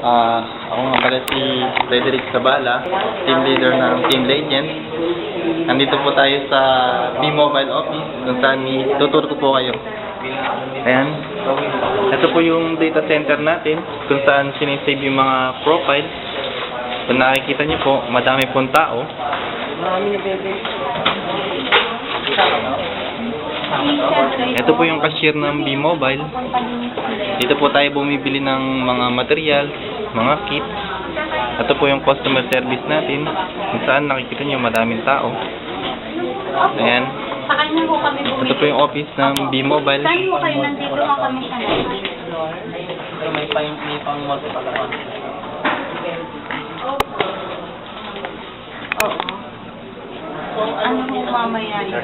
Ako nga pala si Frederick Zabala, team leader ng Team Legend. Nandito po tayo sa B-Mobile office kung saan tuturo ko po kayo. Ayan. Ito po yung data center natin kung saan sinisave yung mga profile. Kung nakikita niyo po, madami pong tao. Ito po yung cashier ng B-Mobile. Dito po tayo bumibili ng mga material, mga kit. Ito po yung customer service natin kung saan nakikita niyo madaming tao. Ayan. Ito po yung office ng B-Mobile. Saan mo kayo nandito ka kami sa Pero may pang moto pala. Oo. Ano mo mamaya yun?